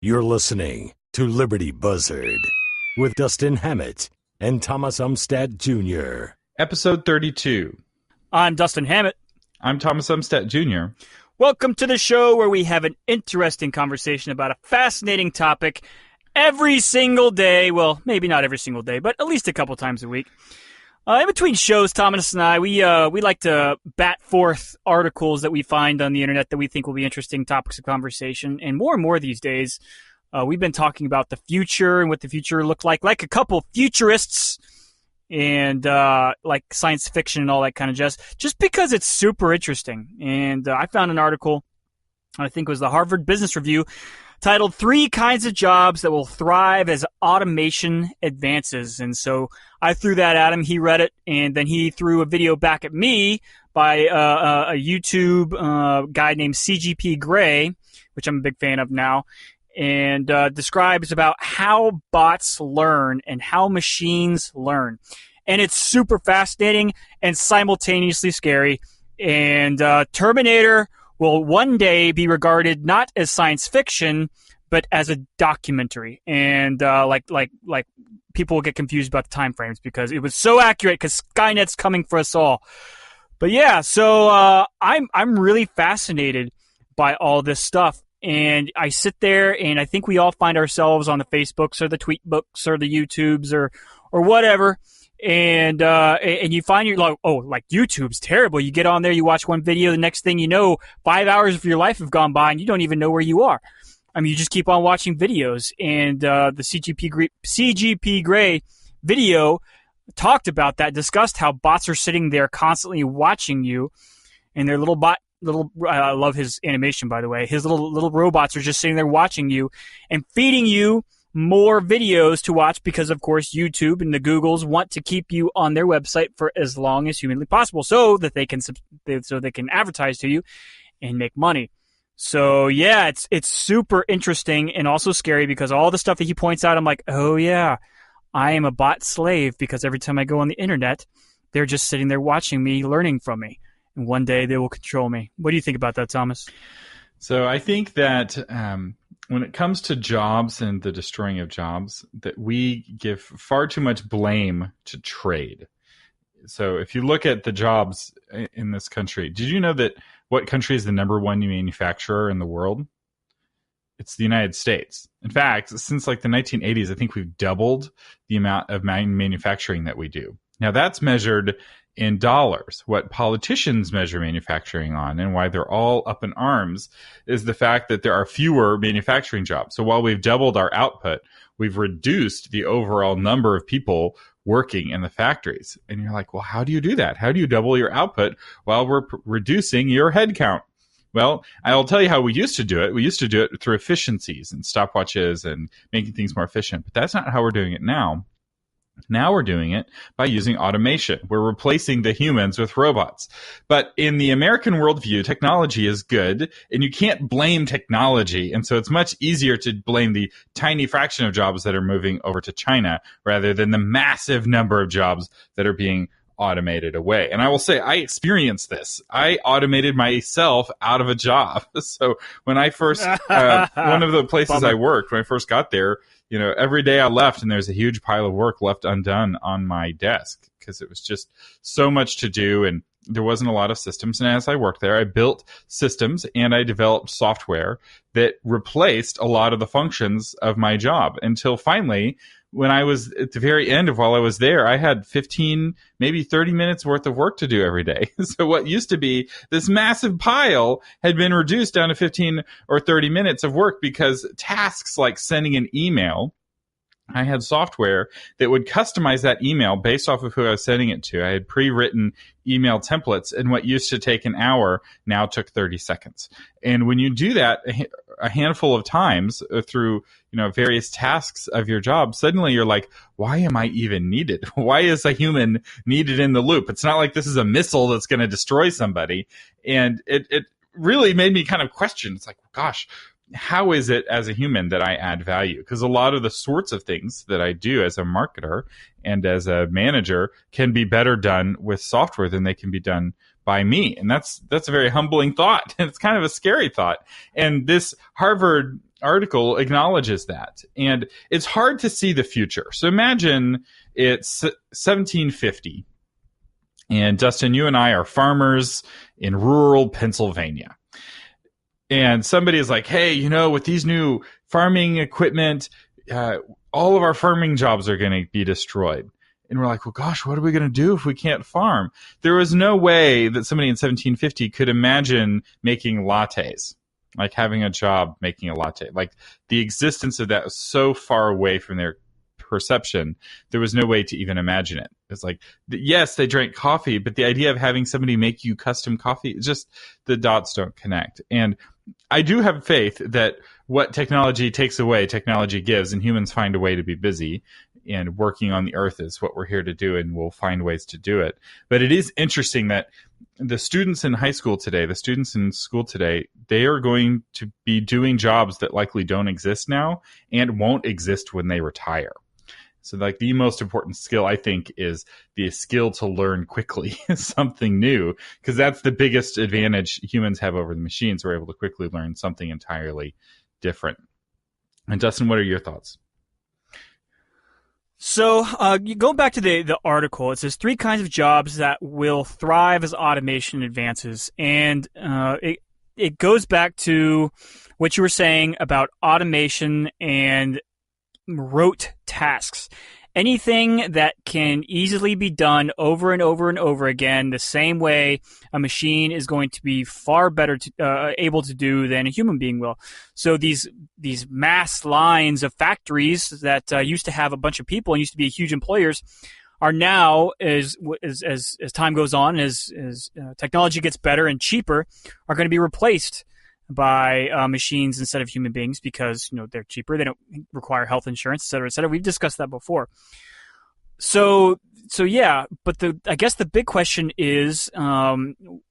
You're listening to Liberty Buzzard with Dustin Hammett and Thomas Umstattd Jr. Episode 32. I'm Dustin Hammett. I'm Thomas Umstattd Jr. Welcome to the show where we have an interesting conversation about a fascinating topic every single day. Well, maybe not every single day, but at least a couple times a week. In between shows, Thomas and I, we like to bat forth articles that we find on the internet that we think will be interesting topics of conversation. And more these days, we've been talking about the future and what the future looked like a couple futurists and like science fiction and all that kind of jazz, just because it's super interesting. And I found an article, I think it was the Harvard Business Review, titled 3 Kinds of Jobs That Will Thrive as Automation Advances. And so I threw that at him. He read it, and then he threw a video back at me by a YouTube guy named CGP Grey, which I'm a big fan of now, and describes about how bots learn and how machines learn. And it's super fascinating and simultaneously scary. And Terminator will one day be regarded not as science fiction, but as a documentary. And like people will get confused about the time frames because it was so accurate because Skynet's coming for us all. But yeah, so I'm really fascinated by all this stuff. And I sit there and I think we all find ourselves on the Facebooks or the Tweetbooks or the YouTubes or whatever. And you find you're like, oh, like YouTube's terrible. You get on there, you watch one video, the next thing you know, 5 hours of your life have gone by and you don't even know where you are. I mean, you just keep on watching videos. And the CGP Grey video talked about that, discussed how bots are sitting there constantly watching you, and their I love his animation, by the way. His little robots are just sitting there watching you and feeding you more videos to watch because, of course, YouTube and the Googles want to keep you on their website for as long as humanly possible so that they can advertise to you and make money. So, yeah, it's super interesting and also scary because all the stuff that he points out, I'm like, oh, yeah, I am a bot slave because every time I go on the internet, they're just sitting there watching me, learning from me. And one day they will control me. What do you think about that, Thomas? So I think that when it comes to jobs and the destroying of jobs, that we give far too much blame to trade. So if you look at the jobs in this country, did you know that what country is the number one manufacturer in the world? It's the United States. In fact, since like the 1980s, I think we've doubled the amount of manufacturing that we do. Now that's measured in dollars. What politicians measure manufacturing on and why they're all up in arms is the fact that there are fewer manufacturing jobs. So while we've doubled our output, we've reduced the overall number of people working in the factories. And you're like, well, how do you do that? How do you double your output while we're reducing your headcount? Well, I'll tell you how we used to do it. We used to do it through efficiencies and stopwatches and making things more efficient. But that's not how we're doing it now. Now we're doing it by using automation. We're replacing the humans with robots. But in the American worldview, technology is good, and you can't blame technology. And so it's much easier to blame the tiny fraction of jobs that are moving over to China rather than the massive number of jobs that are being automated away. And I will say, I experienced this. I automated myself out of a job. So when I first, one of the places I worked, when I first got there, you know, every day I left and there's a huge pile of work left undone on my desk because it was just so much to do and there wasn't a lot of systems. And as I worked there, I built systems and I developed software that replaced a lot of the functions of my job until finally, when I was at the very end of while I was there, I had 15, maybe 30 minutes worth of work to do every day. So what used to be this massive pile had been reduced down to 15 or 30 minutes of work because tasks like sending an email, I had software that would customize that email based off of who I was sending it to. I had pre-written email templates, and what used to take an hour now took 30 seconds. And when you do that a handful of times through, you know, various tasks of your job, suddenly you're like, why am I even needed? Why is a human needed in the loop? It's not like this is a missile that's going to destroy somebody. And it really made me kind of question. It's like, gosh, how is it as a human that I add value? Because a lot of the sorts of things that I do as a marketer and as a manager can be better done with software than they can be done by me. And that's a very humbling thought. And it's kind of a scary thought. And this Harvard article acknowledges that. And it's hard to see the future. So imagine it's 1750. And Dustin, you and I are farmers in rural Pennsylvania. And somebody is like, hey, with these new farming equipment, all of our farming jobs are going to be destroyed. And we're like, well, gosh, what are we going to do if we can't farm? There was no way that somebody in 1750 could imagine making lattes, like having a job making a latte. Like the existence of that was so far away from their perception, there was no way to even imagine it. It's like, yes, they drank coffee, but the idea of having somebody make you custom coffee, just the dots don't connect. And I do have faith that what technology takes away, technology gives, and humans find a way to be busy. And working on the earth is what we're here to do, and we'll find ways to do it. But it is interesting that the students in high school today, the students in school today, they are going to be doing jobs that likely don't exist now and won't exist when they retire. So like the most important skill, I think, is the skill to learn quickly something new, because that's the biggest advantage humans have over the machines. We're able to quickly learn something entirely different. And Dustin, what are your thoughts? So you go back to the article. It says 3 kinds of jobs that will thrive as automation advances. And it goes back to what you were saying about automation and rote tasks. Anything that can easily be done over and over and over again the same way a machine is going to be far better able to do than a human being will. So these mass lines of factories that used to have a bunch of people and used to be huge employers are now, as time goes on, as technology gets better and cheaper, are going to be replaced by machines instead of human beings because they're cheaper, they don't require health insurance, et cetera, et cetera. We've discussed that before. So yeah, but I guess the big question is,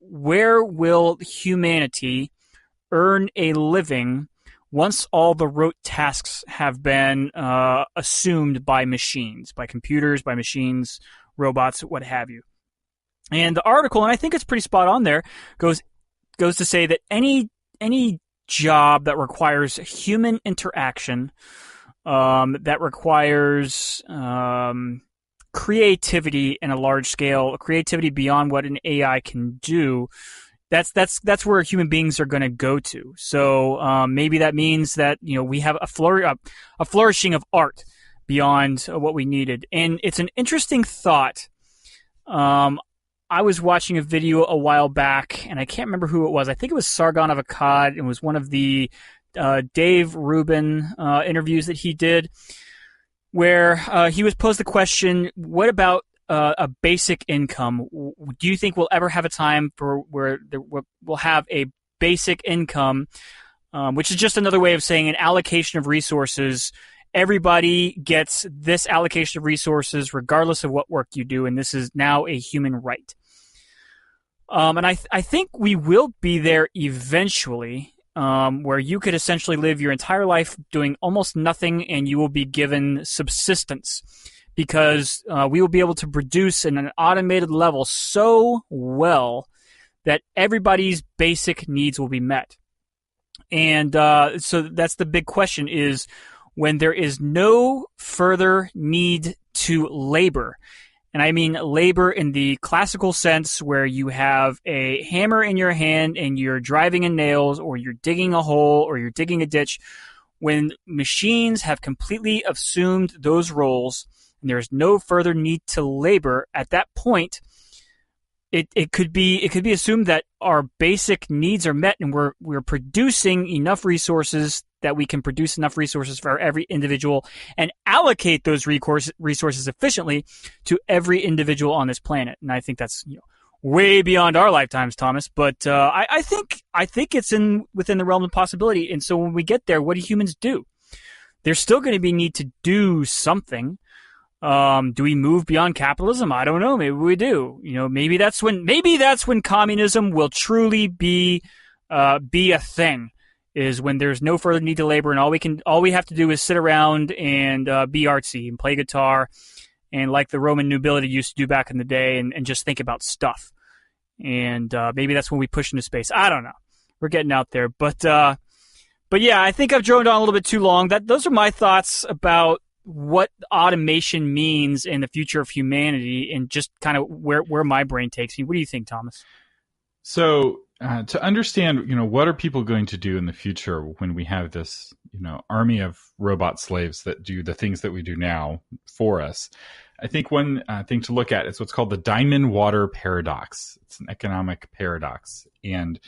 where will humanity earn a living once all the rote tasks have been assumed by machines, by computers, by machines, robots, what have you? And the article, and I think it's pretty spot on there, goes to say that any job that requires human interaction, that requires creativity in a large scale, creativity beyond what an AI can do, that's where human beings are going to go to. So maybe that means that we have a flourishing of art beyond what we needed. And it's an interesting thought. I was watching a video a while back, and I can't remember who it was. I think it was Sargon of Akkad. It was one of the Dave Rubin interviews that he did, where he was posed the question, what about a basic income? Do you think we'll ever have a time where we'll have a basic income, which is just another way of saying an allocation of resources? Everybody gets this allocation of resources regardless of what work you do, and this is now a human right. And I think we will be there eventually, where you could essentially live your entire life doing almost nothing and you will be given subsistence, because we will be able to produce in an automated level so well that everybody's basic needs will be met. And so that's the big question, is when there is no further need to labor. And I mean labor in the classical sense, where you have a hammer in your hand and you're driving in nails, or you're digging a hole, or you're digging a ditch. When machines have completely assumed those roles and there's no further need to labor, at that point, it could be assumed that our basic needs are met, and we're producing enough resources that we can produce enough resources for every individual and allocate those resources efficiently to every individual on this planet. And I think that's way beyond our lifetimes, Thomas. But I think it's within the realm of possibility. And so when we get there, what do humans do? There's still going to be need to do something. Do we move beyond capitalism? I don't know. Maybe we do. Maybe that's when communism will truly be a thing. Is when there's no further need to labor, and all we have to do is sit around and be artsy and play guitar, and like the Roman nobility used to do back in the day, and just think about stuff. And maybe that's when we push into space. I don't know. We're getting out there, but But yeah, I think I've droned on a little bit too long. Those are my thoughts about what automation means in the future of humanity and just kind of where my brain takes me. What do you think, Thomas? So to understand, what are people going to do in the future when we have this, army of robot slaves that do the things that we do now for us? I think one thing to look at is what's called the diamond water paradox. It's an economic paradox. And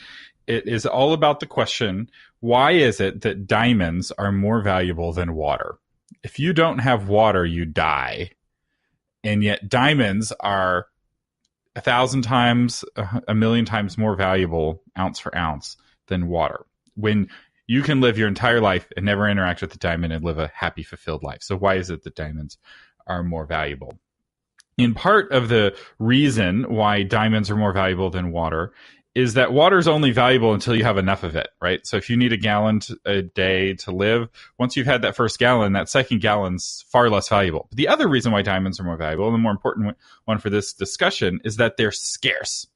it is all about the question, why is it that diamonds are more valuable than water? If you don't have water, you die. And yet diamonds are 1,000 times, 1,000,000 times more valuable ounce for ounce than water. When you can live your entire life and never interact with the diamond and live a happy, fulfilled life. So why is it that diamonds are more valuable? In part of the reason why diamonds are more valuable than water is that water is only valuable until you have enough of it, right? So if you need a gallon a day to live, once you've had that first gallon, that second gallon's far less valuable. But the other reason why diamonds are more valuable, and the more important one for this discussion, is that they're scarce.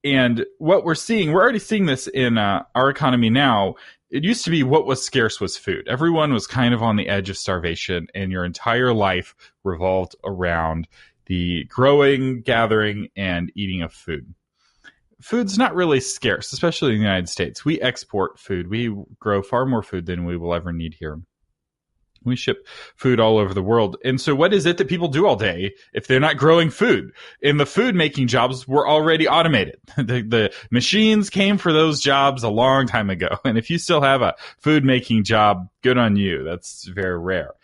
And what we're already seeing this in our economy now. It used to be what was scarce was food. Everyone was kind of on the edge of starvation, and your entire life revolved around the growing, gathering, and eating of food. Food's not really scarce, especially in the United States. We export food. We grow far more food than we will ever need here. We ship food all over the world. And so what is it that people do all day if they're not growing food? And the food making jobs were already automated. The machines came for those jobs a long time ago. And if you still have a food making job, good on you. That's very rare.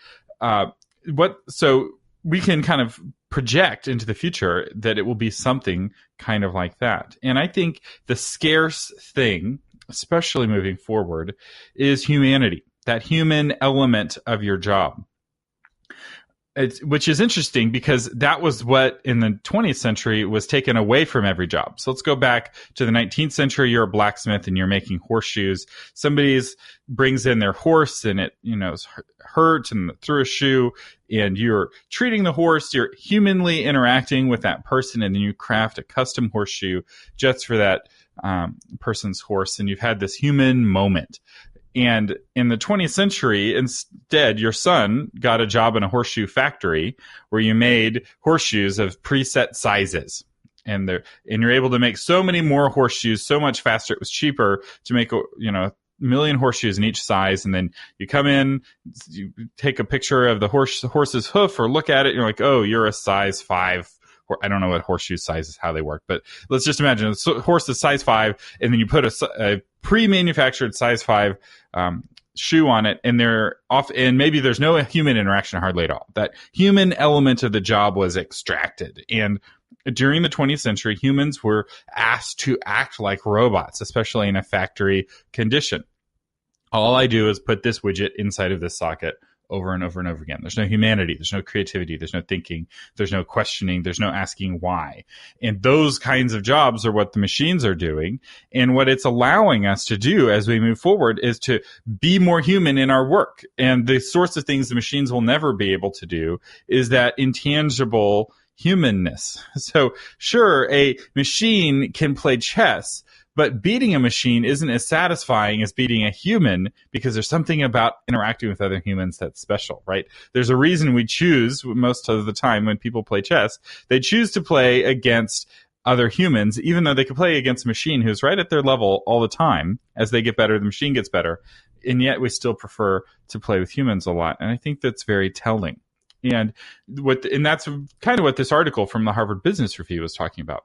So we can kind of project into the future that it will be something kind of like that. And I think the scarce thing, especially moving forward, is humanity. That human element of your job. Which is interesting because that was what in the 20th century was taken away from every job. So let's go back to the 19th century. You're a blacksmith and you're making horseshoes. Somebody brings in their horse and it, is hurt and threw a shoe, and you're treating the horse. You're humanly interacting with that person, and then you craft a custom horseshoe just for that person's horse, and you've had this human moment. And in the 20th century, instead, your son got a job in a horseshoe factory where you made horseshoes of preset sizes. And you're able to make so many more horseshoes so much faster. It was cheaper to make, 1,000,000 horseshoes in each size. And then you come in, you take a picture of the horse's hoof or look at it. And you're like, oh, you're a size 5. I don't know what horseshoe sizes, how they work, but let's just imagine a horse is size 5, and then you put a pre-manufactured size 5 shoe on it, and they're off, and maybe there's no human interaction hardly at all. That human element of the job was extracted. And during the 20th century, humans were asked to act like robots, especially in a factory condition. All I do is put this widget inside of this socket over and over and over again. There's no humanity. There's no creativity. There's no thinking. There's no questioning. There's no asking why. And those kinds of jobs are what the machines are doing. And what it's allowing us to do as we move forward is to be more human in our work. And the sorts of things the machines will never be able to do is that intangible humanness. So sure, a machine can play chess, but beating a machine isn't as satisfying as beating a human, because there's something about interacting with other humans that's special, right? There's a reason we choose, most of the time when people play chess, they choose to play against other humans, even though they could play against a machine who's right at their level all the time. As they get better, the machine gets better. And yet we still prefer to play with humans a lot. And I think that's very telling. And that's kind of what this article from the Harvard Business Review was talking about.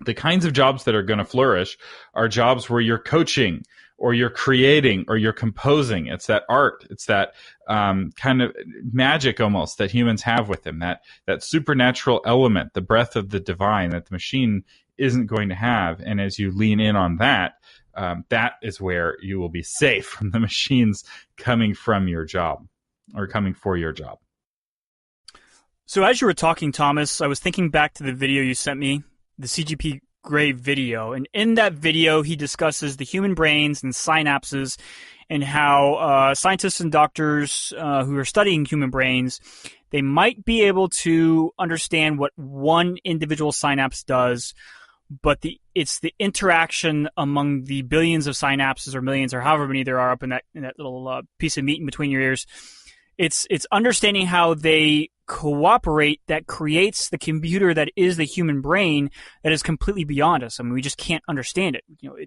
The kinds of jobs that are going to flourish are jobs where you're coaching or you're creating or you're composing. It's that art. It's that kind of magic almost that humans have with them, that supernatural element, the breath of the divine that the machine isn't going to have. And as you lean in on that, that is where you will be safe from the machines coming from your job or coming for your job. So as you were talking, Thomas, I was thinking back to the video you sent me, the CGP Grey video. And in that video, he discusses the human brains and synapses and how scientists and doctors who are studying human brains, they might be able to understand what one individual synapse does but it's the interaction among the billions of synapses or millions or however many there are up in that little piece of meat in between your ears. It's understanding how they cooperate that creates the computer that is the human brain that is completely beyond us. I mean, we just can't understand it.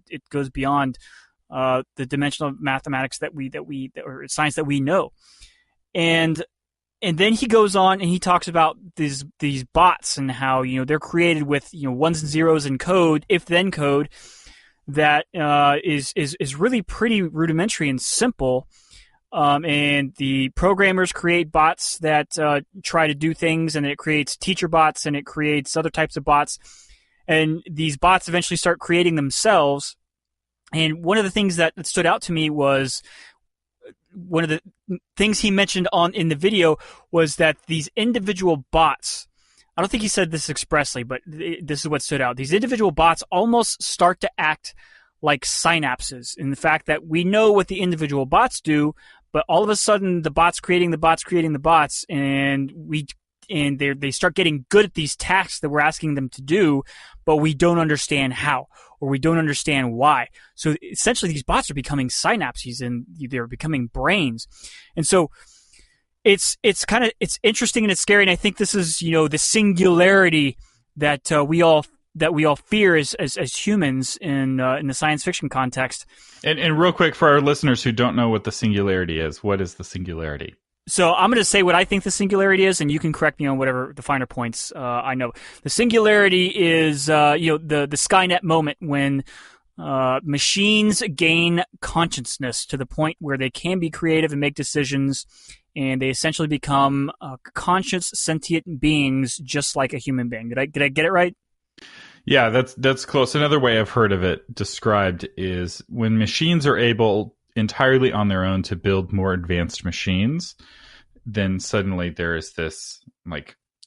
It goes beyond the dimensional mathematics or science that we know. And then he goes on and he talks about these bots and how they're created with ones and zeros in code, if then code that is really pretty rudimentary and simple. And the programmers create bots that try to do things, and it creates teacher bots and it creates other types of bots. And these bots eventually start creating themselves. And one of the things that stood out to me was one of the things he mentioned in the video was that these individual bots, I don't think he said this expressly, but this is what stood out. These individual bots almost start to act like synapses in the fact that we know what the individual bots do, but all of a sudden the bots creating the bots, and they start getting good at these tasks that we're asking them to do, but we don't understand how, or we don't understand why. So essentially these bots are becoming synapses and they're becoming brains. And so it's interesting and it's scary. And I think this is, the singularity that we all fear as humans in the science fiction context. And real quick, for our listeners who don't know what the singularity is, what is the singularity? So I'm going to say what I think the singularity is, and you can correct me on whatever the finer points I know. The singularity is, the Skynet moment when machines gain consciousness to the point where they can be creative and make decisions, and they essentially become conscious, sentient beings, just like a human being. Did I get it right? Yeah, that's close. Another way I've heard of it described is when machines are able entirely on their own to build more advanced machines, then suddenly there is this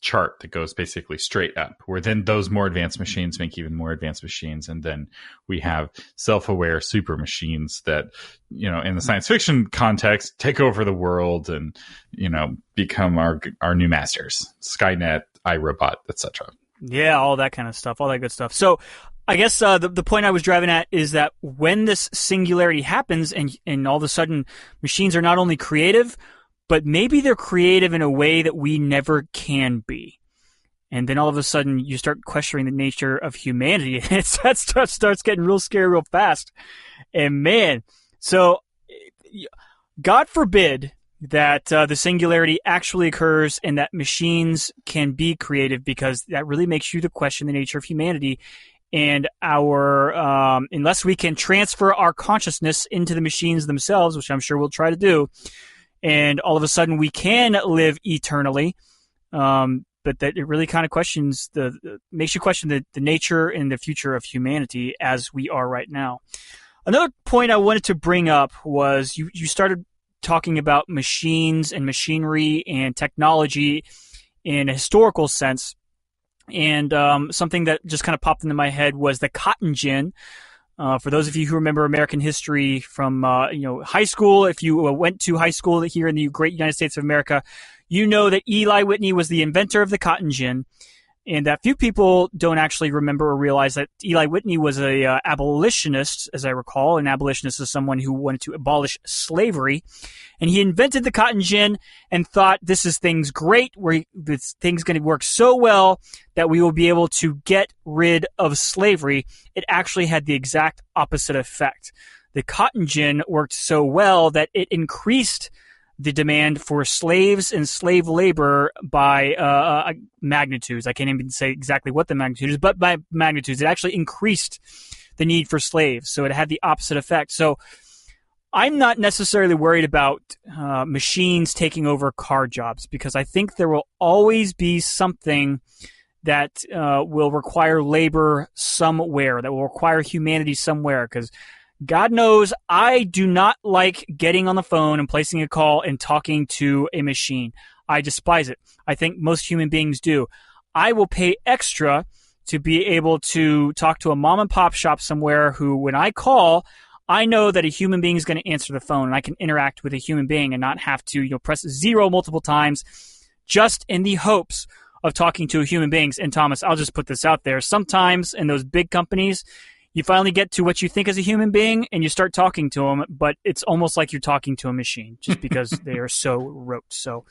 chart that goes basically straight up, where then those more advanced machines make even more advanced machines, and then we have self-aware super machines that, in the science fiction context, take over the world and, become our new masters. Skynet, iRobot, etc. Yeah, all that kind of stuff, all that good stuff. So I guess the point I was driving at is that when this singularity happens and all of a sudden machines are not only creative, but maybe they're creative in a way that we never can be. And then all of a sudden you start questioning the nature of humanity. And that starts getting real scary real fast. And man, so God forbid that the singularity actually occurs and that machines can be creative, because that really makes you to question the nature of humanity and our unless we can transfer our consciousness into the machines themselves, which I'm sure we'll try to do, and all of a sudden we can live eternally, but that it really kind of makes you question the nature and the future of humanity as we are right now. Another point I wanted to bring up was you started talking about machines and machinery and technology in a historical sense. And something that just kind of popped into my head was the cotton gin. For those of you who remember American history from high school, if you went to high school here in the great United States of America, you know that Eli Whitney was the inventor of the cotton gin. And that few people don't actually remember or realize that Eli Whitney was a abolitionist, as I recall. An abolitionist is someone who wanted to abolish slavery. And he invented the cotton gin and thought, this thing's great. This thing's going to work so well that we will be able to get rid of slavery. It actually had the exact opposite effect. The cotton gin worked so well that it increased the demand for slaves and slave labor by magnitudes. I can't even say exactly what the magnitude is, but by magnitudes. It actually increased the need for slaves. So it had the opposite effect. So I'm not necessarily worried about machines taking over car jobs, because I think there will always be something that will require labor somewhere, that will require humanity somewhere, because God knows I do not like getting on the phone and placing a call and talking to a machine. I despise it. I think most human beings do. I will pay extra to be able to talk to a mom and pop shop somewhere who, when I call, I know that a human being is going to answer the phone, and I can interact with a human being and not have to press 0 multiple times, just in the hopes of talking to human beings. And Thomas, I'll just put this out there. Sometimes in those big companies, you finally get to what you think is a human being and you start talking to them, but it's almost like you're talking to a machine just because they are so rote. So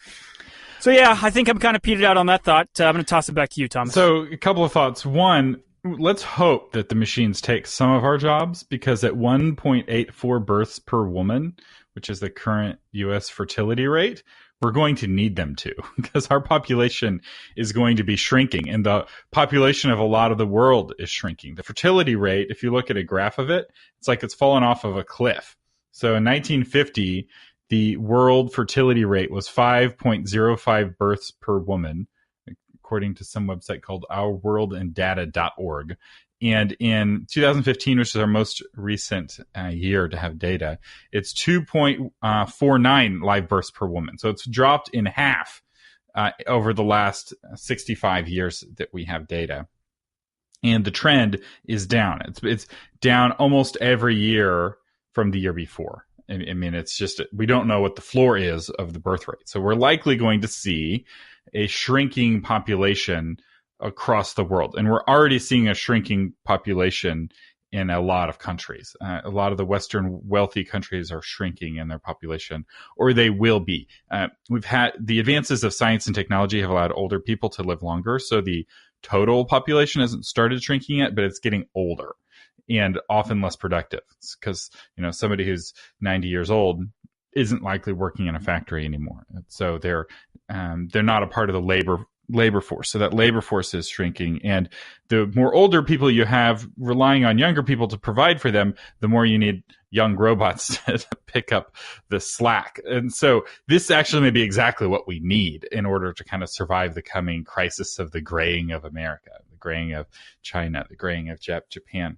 yeah, I think I'm kind of petered out on that thought. I'm going to toss it back to you, Thomas. So a couple of thoughts. One, let's hope that the machines take some of our jobs, because at 1.84 births per woman, which is the current U.S. fertility rate, we're going to need them to, because our population is going to be shrinking, and the population of a lot of the world is shrinking. The fertility rate, if you look at a graph of it, it's like it's fallen off of a cliff. So in 1950, the world fertility rate was 5.05 births per woman, according to some website called ourworldanddata.org. And in 2015, which is our most recent year to have data, it's 2.49 live births per woman. So it's dropped in half over the last 65 years that we have data. And the trend is down. It's down almost every year from the year before. I mean, it's just, we don't know what the floor is of the birth rate. So we're likely going to see a shrinking population across the world. And we're already seeing a shrinking population in a lot of countries. A lot of the Western wealthy countries are shrinking in their population, or they will be. We've had the advances of science and technology have allowed older people to live longer. So the total population hasn't started shrinking yet, but it's getting older and often less productive, because, somebody who's 90 years old isn't likely working in a factory anymore. So they're not a part of the labor force. So that labor force is shrinking. And the more older people you have relying on younger people to provide for them, the more you need young robots to pick up the slack. And so this actually may be exactly what we need in order to kind of survive the coming crisis of the graying of America, the graying of China, the graying of Japan.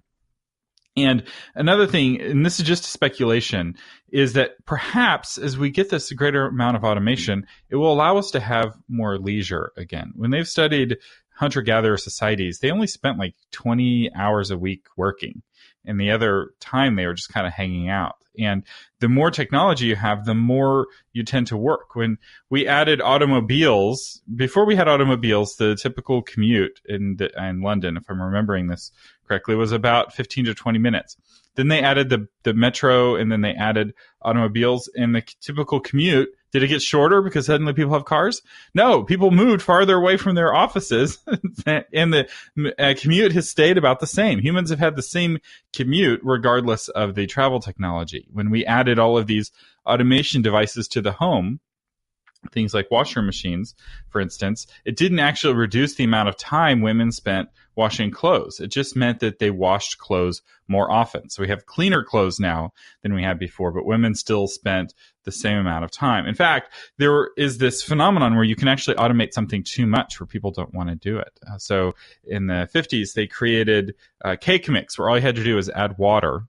And another thing, and this is just speculation, is that perhaps as we get this greater amount of automation, it will allow us to have more leisure again. When they've studied hunter-gatherer societies, they only spent like 20 hours a week working. And the other time they were just kind of hanging out. And the more technology you have, the more you tend to work. When we added automobiles, before we had automobiles, the typical commute in London, if I'm remembering this correctly, was about 15 to 20 minutes. Then they added the metro, and then they added automobiles, and the typical commute, did it get shorter because suddenly people have cars? No, people moved farther away from their offices, and the commute has stayed about the same. Humans have had the same commute regardless of the travel technology. When we added all of these automation devices to the home, things like washing machines, for instance, it didn't actually reduce the amount of time women spent washing clothes. It just meant that they washed clothes more often. So we have cleaner clothes now than we had before, but women still spent the same amount of time. In fact, there is this phenomenon where you can actually automate something too much where people don't want to do it. So in the 50s, they created a cake mix where all you had to do was add water.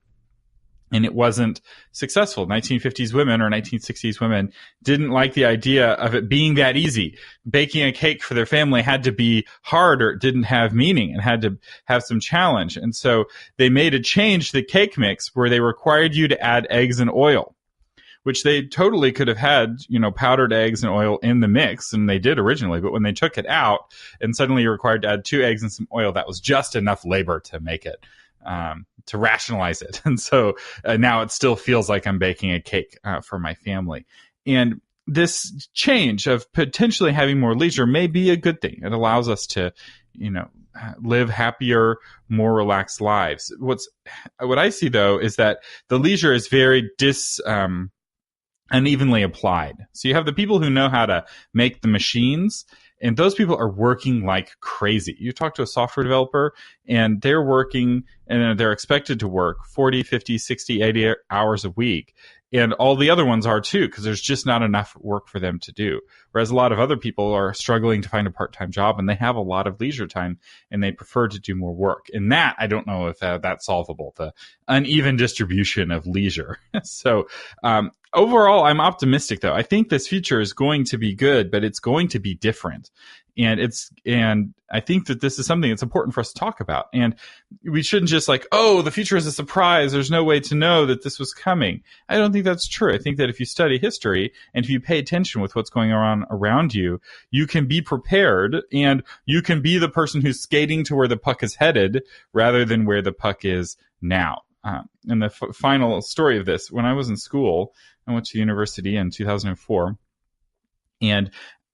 And it wasn't successful. 1950s women or 1960s women didn't like the idea of it being that easy. Baking a cake for their family had to be hard, or it didn't have meaning and had to have some challenge. And so they made a change to the cake mix where they required you to add eggs and oil, which they totally could have had, powdered eggs and oil in the mix, and they did originally. But when they took it out and suddenly you're required to add 2 eggs and some oil, that was just enough labor to make it. To rationalize it. And so now it still feels like I'm baking a cake for my family. And this change of potentially having more leisure may be a good thing. It allows us to, live happier, more relaxed lives. What I see, though, is that the leisure is very unevenly applied. So you have the people who know how to make the machines, and those people are working like crazy. You talk to a software developer, and they're working, and they're expected to work 40, 50, 60, 80 hours a week. And all the other ones are too, because there's just not enough work for them to do. Whereas a lot of other people are struggling to find a part-time job, and they have a lot of leisure time, and they prefer to do more work. And that, I don't know if that's solvable, the uneven distribution of leisure. So overall, I'm optimistic, though. I think this future is going to be good, but it's going to be different. And I think that this is something that's important for us to talk about. And we shouldn't just like, oh, the future is a surprise. There's no way to know that this was coming. I don't think that's true. I think that if you study history and if you pay attention with what's going on around you, you can be prepared and you can be the person who's skating to where the puck is headed rather than where the puck is now. And the final story of this, when I was in school, I went to university in 2004, and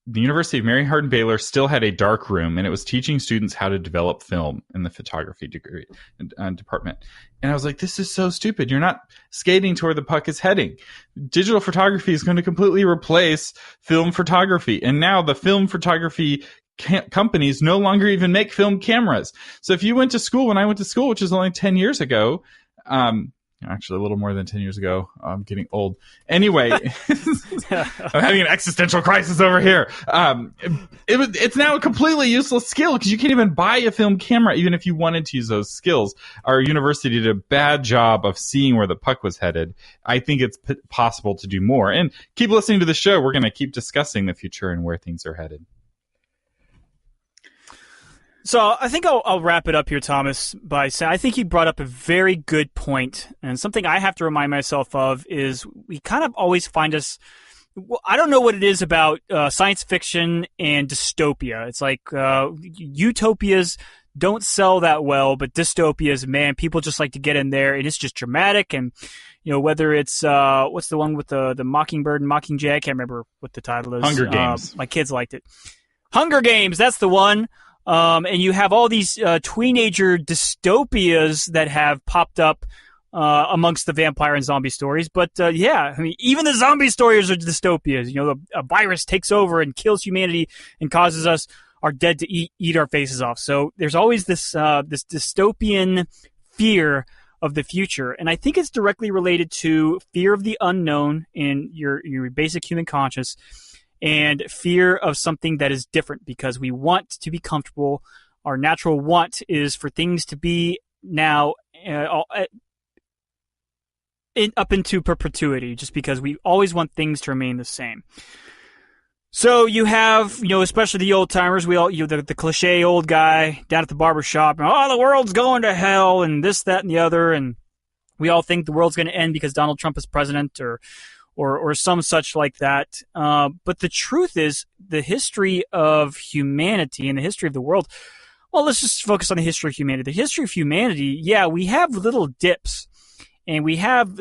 the University of Mary Hardin Baylor still had a dark room, and it was teaching students how to develop film in the photography degree department. And I was like, this is so stupid. You're not skating to where the puck is heading. Digital photography is going to completely replace film photography. And now the film photography companies no longer even make film cameras. So if you went to school when I went to school, which is only 10 years ago, actually a little more than 10 years ago, I'm getting old. Anyway, I'm having an existential crisis over here. It's now a completely useless skill because you can't even buy a film camera, even if you wanted to use those skills. Our university did a bad job of seeing where the puck was headed. I think it's possible to do more. And keep listening to the show. We're going to keep discussing the future and where things are headed. So I think I'll wrap it up here, Thomas, by saying I think you brought up a very good point, and something I have to remind myself of is we kind of always find us. Well, I don't know what it is about science fiction and dystopia. It's like utopias don't sell that well, but dystopias, man, people just like to get in there, and it's just dramatic. And whether it's what's the one with the Mockingbird and Mockingjay? I can't remember what the title is. Hunger Games. My kids liked it. Hunger Games. That's the one. And you have all these teenager dystopias that have popped up amongst the vampire and zombie stories. But yeah, I mean, even the zombie stories are dystopias. A virus takes over and kills humanity and causes us, our dead, to eat our faces off. So there's always this dystopian fear of the future, and I think it's directly related to fear of the unknown in your basic human conscience. And fear of something that is different because we want to be comfortable. Our natural want is for things to be now up into perpetuity, just because we always want things to remain the same. So you have, especially the old timers, we all, the cliche old guy down at the barber shop, oh, the world's going to hell and this, that, and the other. And we all think the world's going to end because Donald Trump is president or some such like that. But the truth is, the history of humanity and the history of the world, well, let's just focus on the history of humanity. The history of humanity, yeah, we have little dips, and we have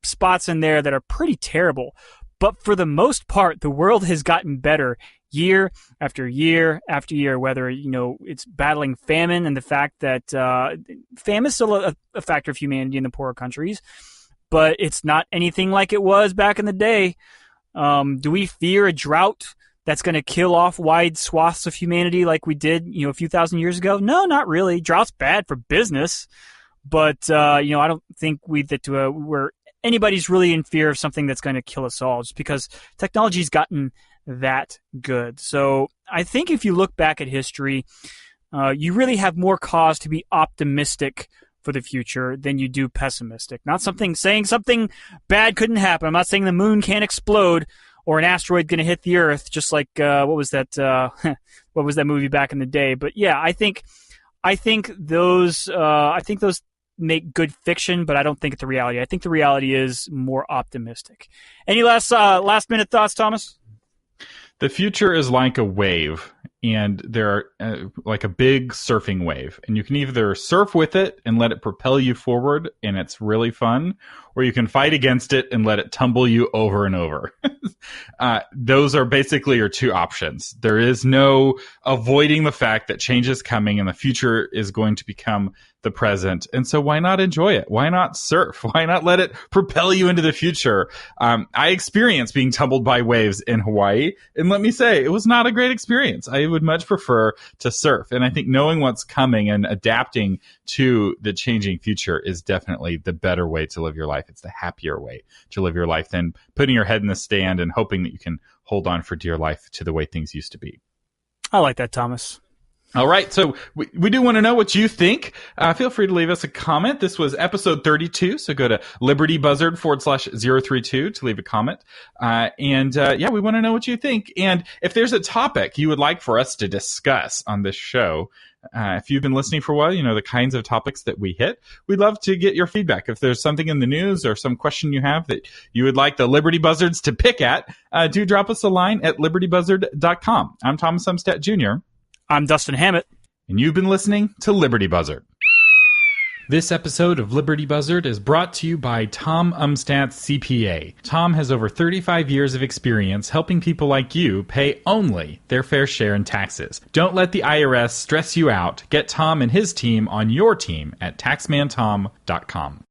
spots in there that are pretty terrible. But for the most part, the world has gotten better year after year after year, whether, it's battling famine and the fact that famine is still a factor of humanity in the poorer countries. But it's not anything like it was back in the day. Do we fear a drought that's going to kill off wide swaths of humanity like we did, a few thousand years ago? No, not really. Drought's bad for business, but I don't think we're anybody's really in fear of something that's going to kill us all, just because technology's gotten that good. So I think if you look back at history, you really have more cause to be optimistic for the future than you do pessimistic. Not saying something bad couldn't happen. I'm not saying the moon can't explode or an asteroid going to hit the Earth, just like what was that movie back in the day? But yeah, I think those make good fiction, but I don't think it's the reality. I think the reality is more optimistic. Any last minute thoughts, Thomas? The future is like a wave, and there are like a big surfing wave, and you can either surf with it and let it propel you forward, and it's really fun, or you can fight against it and let it tumble you over and over. Those are basically your two options. There is no avoiding the fact that change is coming and the future is going to become the present. And so why not enjoy it? Why not surf? Why not let it propel you into the future? I experienced being tumbled by waves in Hawaii, and let me say, it was not a great experience. I would much prefer to surf. And I think knowing what's coming and adapting to the changing future is definitely the better way to live your life. It's the happier way to live your life than putting your head in the sand and hoping that you can hold on for dear life to the way things used to be. I like that, Thomas. All right, so we do want to know what you think. Feel free to leave us a comment. This was episode 32, so go to Liberty Buzzard /032 to leave a comment. Yeah, we want to know what you think. And if there's a topic you would like for us to discuss on this show, if you've been listening for a while, you know the kinds of topics that we hit. We'd love to get your feedback. If there's something in the news or some question you have that you would like the Liberty Buzzards to pick at, do drop us a line at libertybuzzard.com. I'm Thomas Umstattd Jr. I'm Dustin Hammett. And you've been listening to Liberty Buzzard. This episode of Liberty Buzzard is brought to you by Tom Umstattd CPA. Tom has over 35 years of experience helping people like you pay only their fair share in taxes. Don't let the IRS stress you out. Get Tom and his team on your team at taxmantom.com.